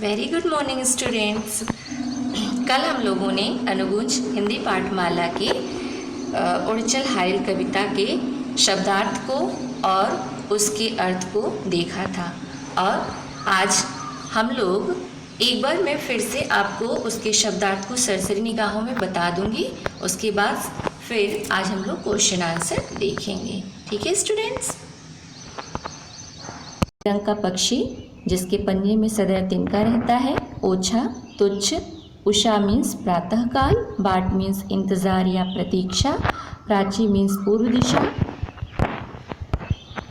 Very good morning students. कल हम लोगों ने अनुगुंज हिंदी पाठमाला के उड़चल हारिल कविता के शब्दार्थ को और उसके अर्थ को देखा था और आज हम लोग एक बार मैं फिर से आपको उसके शब्दार्थ को सरसरी निगाहों में बता दूंगी। उसके बाद फिर आज हम लोग क्वेश्चन आंसर देखेंगे। ठीक है स्टूडेंट्स। रंग का पक्षी जिसके पंजे में सदैव तिनका रहता है। ओछा, तुच्छ। उषा मीन्स प्रातःकाल। बाट मीन्स इंतजार या प्रतीक्षा। प्राची मीन्स पूर्व दिशा।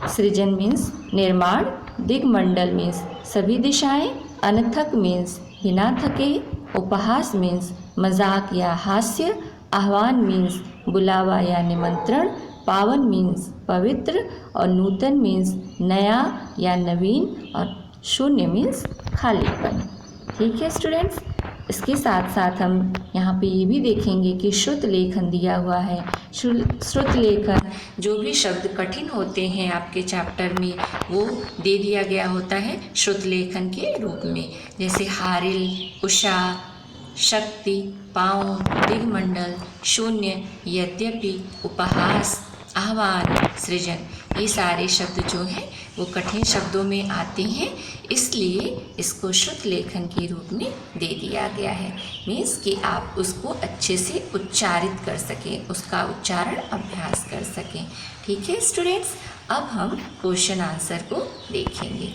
सृजन मीन्स निर्माण। दिग्मंडल मीन्स सभी दिशाएं। अनथक मीन्स बिना थके। उपहास मीन्स मजाक या हास्य। आह्वान मीन्स बुलावा या निमंत्रण। पावन मीन्स पवित्र और नूतन मीन्स नया या नवीन और शून्य मीन्स खालीपन। ठीक है स्टूडेंट्स। इसके साथ साथ हम यहाँ पे ये भी देखेंगे कि श्रुत लेखन दिया हुआ है। श्रुत लेखन जो भी शब्द कठिन होते हैं आपके चैप्टर में वो दे दिया गया होता है श्रुत लेखन के रूप में, जैसे हारिल, उषा, शक्ति, पाँव, दिग्मंडल, शून्य, यद्यपि, उपहास, आह्वान, सृजन। ये सारे शब्द जो हैं वो कठिन शब्दों में आते हैं, इसलिए इसको श्रुत लेखन के रूप में दे दिया गया है। मीन्स कि आप उसको अच्छे से उच्चारित कर सकें, उसका उच्चारण अभ्यास कर सकें। ठीक है स्टूडेंट्स। अब हम क्वेश्चन आंसर को देखेंगे।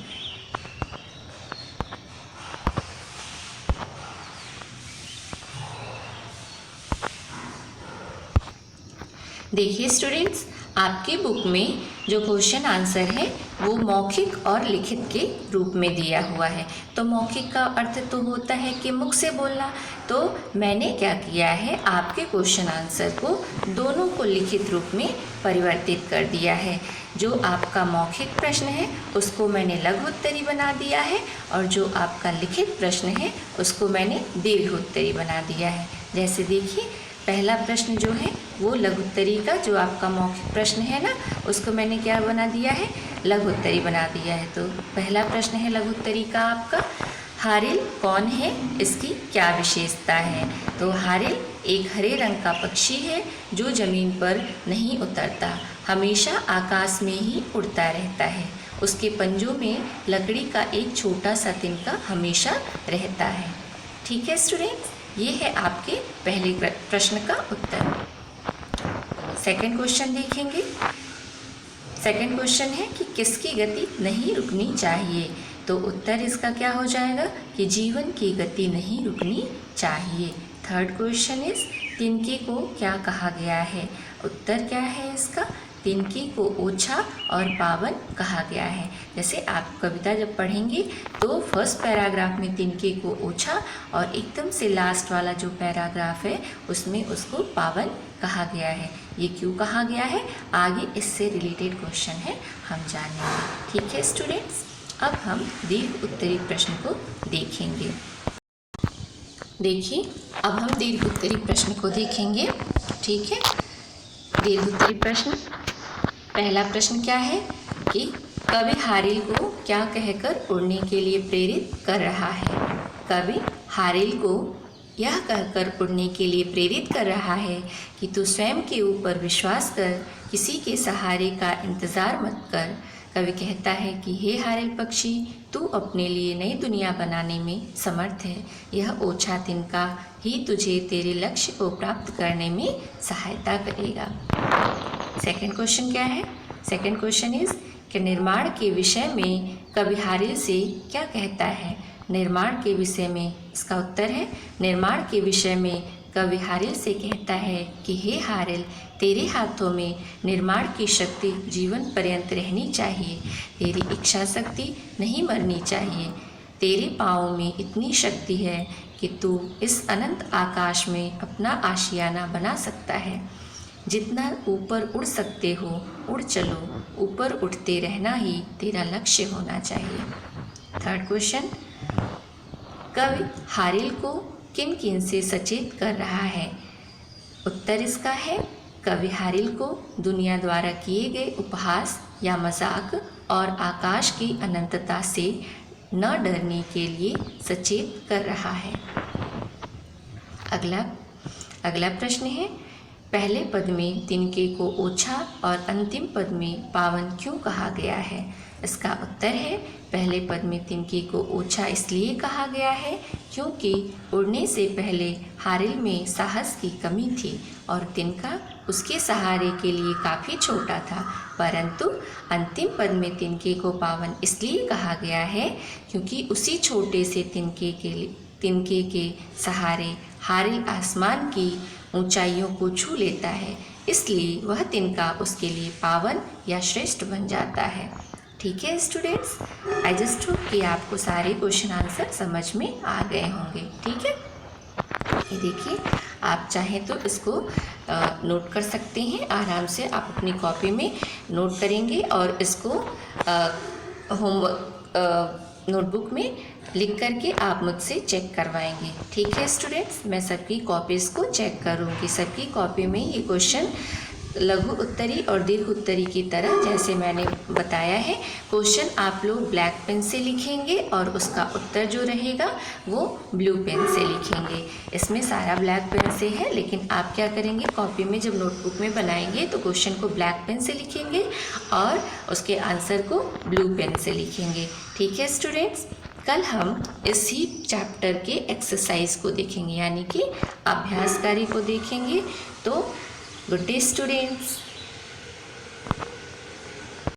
देखिए स्टूडेंट्स, आपकी बुक में जो क्वेश्चन आंसर है वो मौखिक और लिखित के रूप में दिया हुआ है। तो मौखिक का अर्थ तो होता है कि मुख से बोलना। तो मैंने क्या किया है, आपके क्वेश्चन आंसर को दोनों को लिखित रूप में परिवर्तित कर दिया है। जो आपका मौखिक प्रश्न है उसको मैंने लघु उत्तरी बना दिया है और जो आपका लिखित प्रश्न है उसको मैंने दीर्घ उत्तरी बना दिया है। जैसे देखिए, पहला प्रश्न जो है वो लघु उत्तरी का, जो आपका मौखिक प्रश्न है ना, उसको मैंने क्या बना दिया है, लघु उत्तरी बना दिया है। तो पहला प्रश्न है लघु उत्तरी का आपका, हारिल कौन है, इसकी क्या विशेषता है। तो हारिल एक हरे रंग का पक्षी है जो ज़मीन पर नहीं उतरता, हमेशा आकाश में ही उड़ता रहता है। उसके पंजों में लकड़ी का एक छोटा सा तिनका हमेशा रहता है। ठीक है स्टूडेंट्स, ये है आपके पहले प्रश्न का उत्तर। सेकंड क्वेश्चन देखेंगे। सेकंड क्वेश्चन है कि किसकी गति नहीं रुकनी चाहिए। तो उत्तर इसका क्या हो जाएगा कि जीवन की गति नहीं रुकनी चाहिए। थर्ड क्वेश्चन इज तिनके को क्या कहा गया है। उत्तर क्या है इसका, तिनके को ओछा और पावन कहा गया है। जैसे आप कविता जब पढ़ेंगे तो फर्स्ट पैराग्राफ में तिनके को ओछा और एकदम से लास्ट वाला जो पैराग्राफ है उसमें उसको पावन कहा गया है। ये क्यों कहा गया है, आगे इससे रिलेटेड क्वेश्चन है, हम जानेंगे। ठीक है स्टूडेंट्स। अब हम दीर्घ उत्तरी प्रश्न को देखेंगे। देखिए, अब हम दीर्घ उत्तरी प्रश्न को देखेंगे। ठीक है, दीर्घ उत्तरी प्रश्न। पहला प्रश्न क्या है कि कवि हारिल को क्या कहकर उड़ने के लिए प्रेरित कर रहा है। कवि हारिल को यह कहकर उड़ने के लिए प्रेरित कर रहा है कि तू स्वयं के ऊपर विश्वास कर, किसी के सहारे का इंतज़ार मत कर। कवि कहता है कि हे हारिल पक्षी, तू अपने लिए नई दुनिया बनाने में समर्थ है। यह ओछा तिनका ही तुझे तेरे लक्ष्य को प्राप्त करने में सहायता करेगा। सेकंड क्वेश्चन क्या है। सेकंड क्वेश्चन इज कि निर्माण के विषय में कवि हारिल से क्या कहता है। निर्माण के विषय में इसका उत्तर है, निर्माण के विषय में कवि हारिल से कहता है कि हे हारिल, तेरे हाथों में निर्माण की शक्ति जीवन पर्यंत रहनी चाहिए। तेरी इच्छा शक्ति नहीं मरनी चाहिए। तेरे पाँव में इतनी शक्ति है कि तू इस अनंत आकाश में अपना आशियाना बना सकता है। जितना ऊपर उड़ सकते हो उड़ चलो, ऊपर उठते रहना ही तेरा लक्ष्य होना चाहिए। थर्ड क्वेश्चन, कवि हारिल को किन किन से सचेत कर रहा है। उत्तर इसका है, कवि हारिल को दुनिया द्वारा किए गए उपहास या मजाक और आकाश की अनंतता से न डरने के लिए सचेत कर रहा है। अगला प्रश्न है, पहले पद में तिनके को ओछा और अंतिम पद में पावन क्यों कहा गया है? इसका उत्तर है, पहले पद में तिनके को ओछा इसलिए कहा गया है क्योंकि उड़ने से पहले हारिल में साहस की कमी थी और तिनका उसके सहारे के लिए काफ़ी छोटा था। परंतु अंतिम पद में तिनके को पावन इसलिए कहा गया है क्योंकि उसी छोटे से तिनके के सहारे हारिल आसमान की ऊंचाइयों को छू लेता है, इसलिए वह तिनका उसके लिए पावन या श्रेष्ठ बन जाता है। ठीक है स्टूडेंट्स, आई जस्ट होप कि आपको सारे क्वेश्चन आंसर समझ में आ गए होंगे। ठीक है, ये देखिए, आप चाहें तो इसको नोट कर सकते हैं। आराम से आप अपनी कॉपी में नोट करेंगे और इसको नोटबुक में लिख करके आप मुझसे चेक करवाएंगे। ठीक है स्टूडेंट्स, मैं सबकी कॉपीज़ को चेक करूँगी। सबकी कॉपी में ये क्वेश्चन लघु उत्तरी और दीर्घ उत्तरी की तरह जैसे मैंने बताया है, क्वेश्चन आप लोग ब्लैक पेन से लिखेंगे और उसका उत्तर जो रहेगा वो ब्लू पेन से लिखेंगे। इसमें सारा ब्लैक पेन से है, लेकिन आप क्या करेंगे, कॉपी में जब नोटबुक में बनाएंगे तो क्वेश्चन को ब्लैक पेन से लिखेंगे और उसके आंसर को ब्लू पेन से लिखेंगे। ठीक है स्टूडेंट्स, कल हम इसी चैप्टर के एक्सरसाइज को देखेंगे, यानी कि अभ्यास कार्य को देखेंगे। तो गुड डे स्टूडेंट्स।